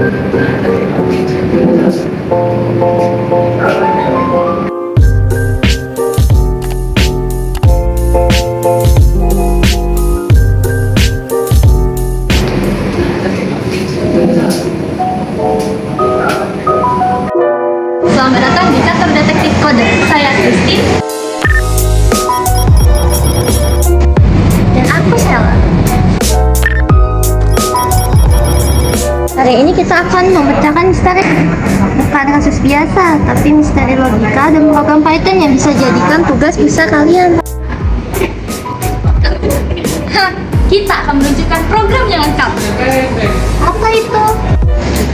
Selamat datang di kantor detektif kode. Saya Christine. Dan aku Sheila. Hari ini kita akan memecahkan misteri. Bukan kasus biasa, tapi misteri logika dan program Python yang bisa jadikan tugas besar kalian. Kita akan menunjukkan program yang lengkap. Apa itu?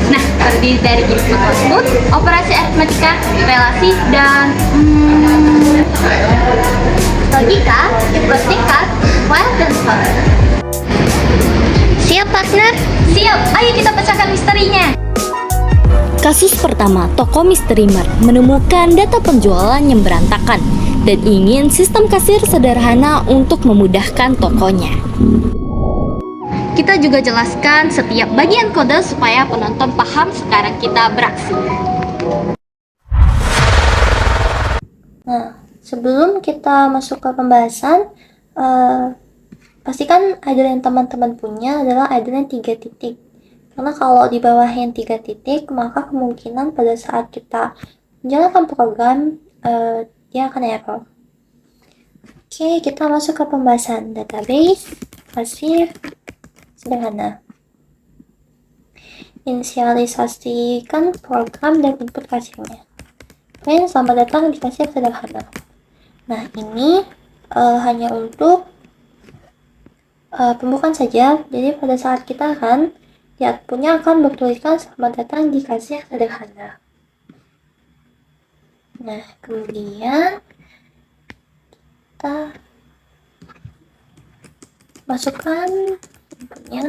Nah, terdiri dari input-output, operasi aritmatika, relasi, dan logika, tingkat, while, dan for. Siap, partner? Siap, ayo kita pecahkan misterinya. Kasus pertama, toko Misteri Mart menemukan data penjualan yang berantakan dan ingin sistem kasir sederhana untuk memudahkan tokonya. Kita juga jelaskan setiap bagian kode supaya penonton paham sekarang kita beraksi. Nah, sebelum kita masuk ke pembahasan, pastikan idle yang teman-teman punya adalah idle yang 3 titik. Karena kalau di bawah yang 3 titik, maka kemungkinan pada saat kita menjalankan program, dia akan error. Oke, kita masuk ke pembahasan database, kasir, sederhana. Inisialisasikan program dan input kasirnya. Oke, selamat datang di kasir sederhana. Nah, ini hanya untuk pembukaan saja. Jadi pada saat kita akan di outputnya akan bertuliskan selamat datang di kasir sederhana. Nah, kemudian kita masukkan inputnya,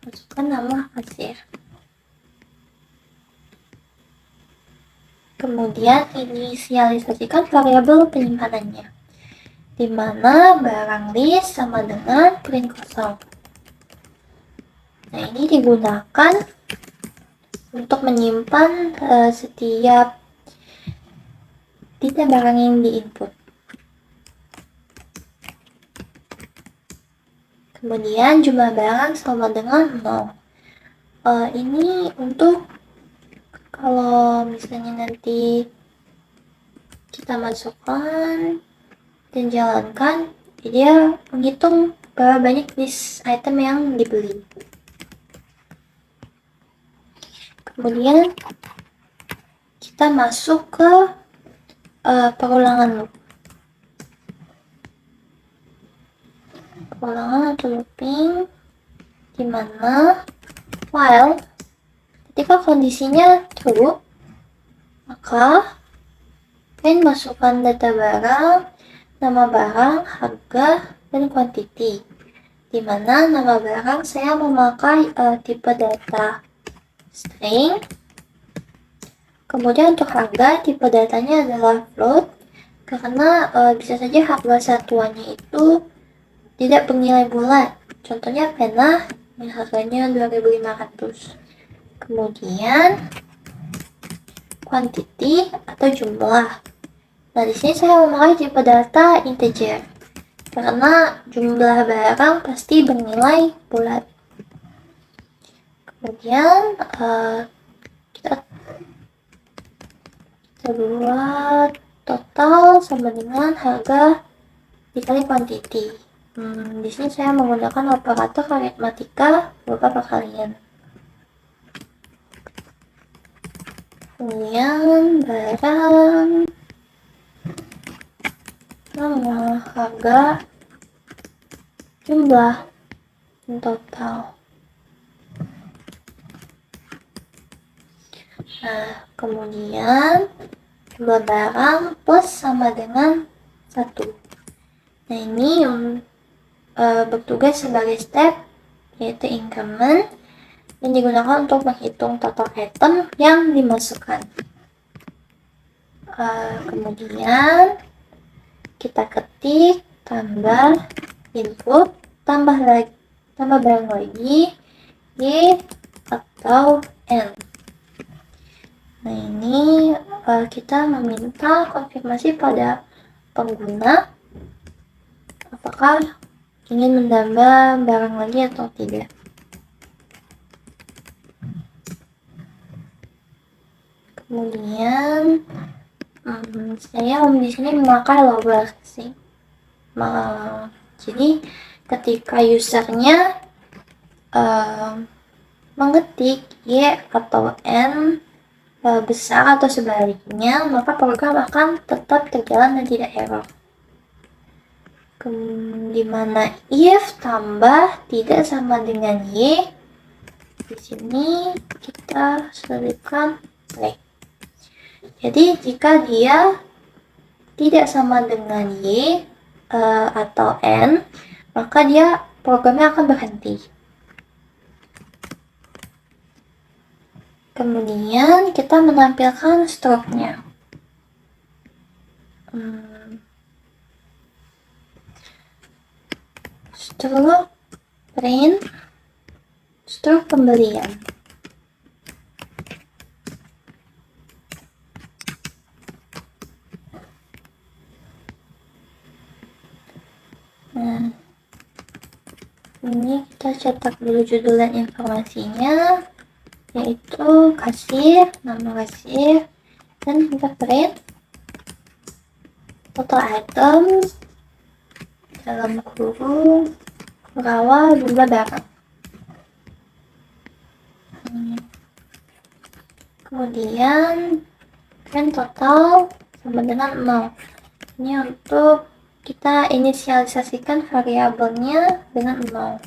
masukkan nama kasir. Kemudian inisialisasikan variabel penyimpanannya, di mana barang list sama dengan print kosong. Nah, ini digunakan untuk menyimpan setiap data barang yang diinput. Kemudian jumlah barang sama dengan 0. Ini untuk kalau misalnya nanti kita masukkan dan jalankan, dia menghitung berapa banyak list item yang dibeli. Kemudian kita masuk ke perulangan loop. Perulangan atau looping, di mana while ketika kondisinya true, maka print masukkan data barang, nama barang, harga, dan quantity. Di mana nama barang saya memakai tipe data string. Kemudian untuk harga, tipe datanya adalah float, karena bisa saja harga satuannya itu tidak bernilai bulat. Contohnya pena yang harganya 2.500. Kemudian quantity atau jumlah. Nah, di sini saya memakai tipe data integer karena jumlah barang pasti bernilai bulat. Kemudian kita buat total sama dengan harga dikali quantity. Di sini saya menggunakan operator aritmatika beberapa kalian. Kemudian barang, nama, harga, jumlah, dan total. Nah, kemudian jumlah barang plus sama dengan 1. Nah, ini yang bertugas sebagai step, yaitu increment, yang digunakan untuk menghitung total item yang dimasukkan. Kemudian kita ketik tambah input, tambah barang lagi, y atau N. Nah, ini kita meminta konfirmasi pada pengguna apakah ingin menambah barang lagi atau tidak. Kemudian saya di sini memakai elaborasi. Jadi ketika usernya mengetik Y atau N besar atau sebaliknya, maka program akan tetap terjalan dan tidak error. Dimana if tambah tidak sama dengan Y, di sini kita selipkan break. Jadi jika dia tidak sama dengan Y atau N, maka programnya akan berhenti. Kemudian kita menampilkan struknya. Struk print, struk pembelian. Nah, ini kita cetak dulu judul dan informasinya, yaitu kasir, nama kasir, dan kita print total item dalam kurung berawal jumlah barang. Kemudian print total sama dengan 0. Ini untuk kita inisialisasikan variabelnya dengan 0.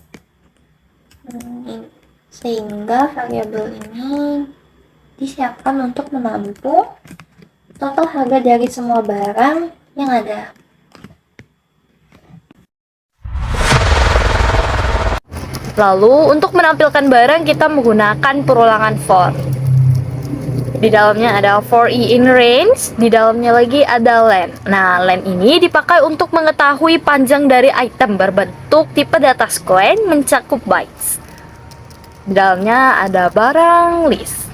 Sehingga variabel ini disiapkan untuk menampung total harga dari semua barang yang ada. Lalu untuk menampilkan barang kita menggunakan perulangan for. Di dalamnya ada for i in range, di dalamnya lagi ada len. Nah, len ini dipakai untuk mengetahui panjang dari item berbentuk tipe data square mencakup bytes. Di dalamnya ada barang list.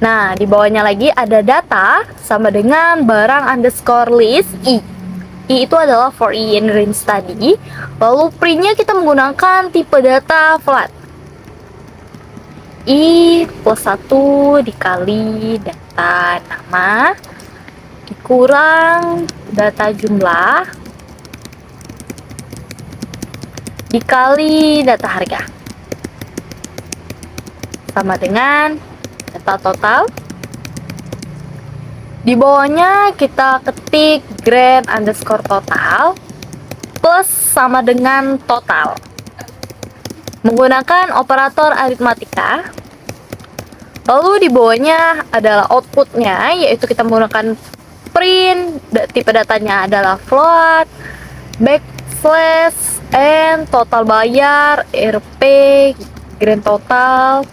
Nah, di bawahnya lagi ada data sama dengan barang underscore list i. I itu adalah for i in range tadi. Lalu printnya kita menggunakan tipe data flat. I plus 1 dikali data nama dikurang data jumlah dikali data harga sama dengan data total. Di bawahnya kita ketik grand underscore total plus sama dengan total menggunakan operator aritmatika. Lalu di bawahnya adalah outputnya, yaitu kita menggunakan print, tipe datanya adalah float, backslash, and total bayar, RP, grand total,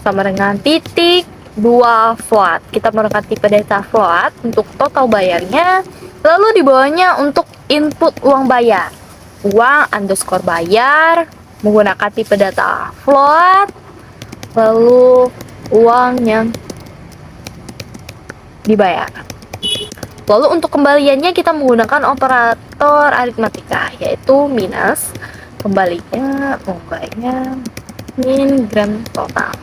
sama dengan titik 2 float. Kita menggunakan tipe data float untuk total bayarnya. Lalu di bawahnya untuk input uang bayar, uang underscore bayar, menggunakan tipe data float, lalu uang yang dibayar. Lalu untuk kembaliannya kita menggunakan operator aritmatika, yaitu minus, kembalinya min grand total.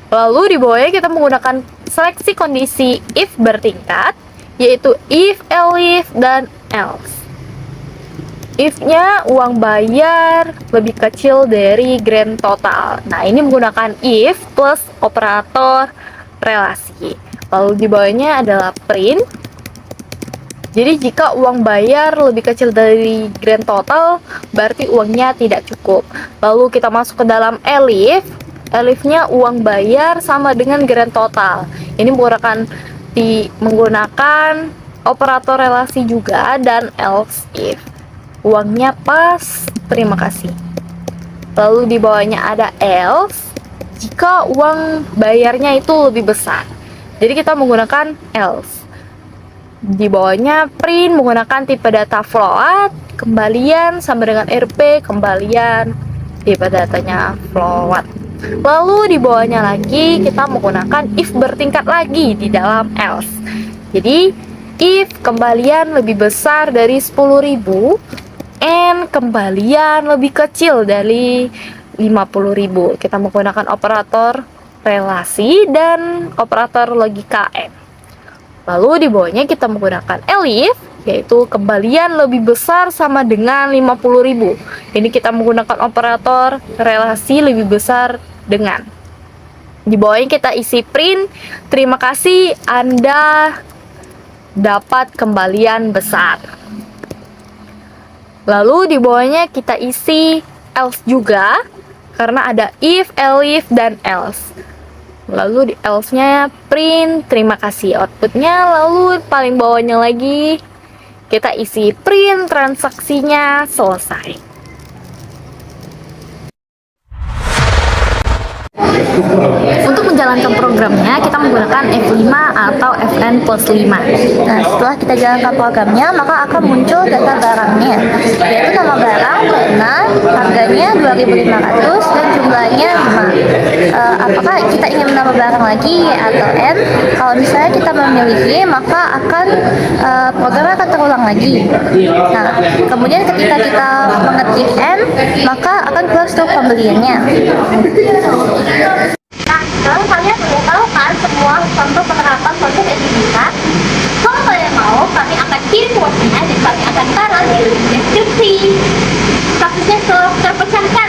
Lalu di bawahnya kita menggunakan seleksi kondisi if bertingkat, yaitu if, elif, dan else. If-nya uang bayar lebih kecil dari grand total. Nah, ini menggunakan if plus operator relasi. Lalu di bawahnya adalah print. Jadi jika uang bayar lebih kecil dari grand total, berarti uangnya tidak cukup. Lalu kita masuk ke dalam elif. Elifnya uang bayar sama dengan grand total. Ini menggunakan operator relasi juga dan else if. Uangnya pas, terima kasih. Lalu di bawahnya ada else jika uang bayarnya itu lebih besar. Jadi kita menggunakan else. Di bawahnya print menggunakan tipe data float, kembalian sama dengan RP, kembalian tipe datanya float. Lalu di bawahnya lagi kita menggunakan if bertingkat lagi di dalam else. Jadi if kembalian lebih besar dari 10.000 and kembalian lebih kecil dari 50.000. Kita menggunakan operator relasi dan operator logika AND. Lalu di bawahnya kita menggunakan elif, yaitu kembalian lebih besar sama dengan 50.000. Ini kita menggunakan operator relasi lebih besar dengan. Di bawahnya kita isi print, terima kasih Anda dapat kembalian besar. Lalu di bawahnya kita isi else juga, karena ada if, elif, dan else. Lalu di else-nya print, terima kasih outputnya. Lalu paling bawahnya lagi kita isi print transaksinya selesai. Untuk menjalankan programnya kita menggunakan F5 atau Fn plus 5. Nah, setelah kita jalankan programnya, maka akan muncul data barangnya, yaitu nama barang, pena, harganya 2.500 dan jumlahnya 5. Apakah kita ingin menambah barang lagi atau N? Kalau misalnya kita memilih Y, maka programnya akan terulang lagi. Nah, kemudian ketika kita mengetik N, maka akan keluar stok pembeliannya. Nah, sekarang kalian sudah tahu kan semua contoh penerapan konsep entitas. Kalau kalian mau, kami akan kirim quote-nya dan kami akan taruh di link deskripsi. Kasusnya terpecahkan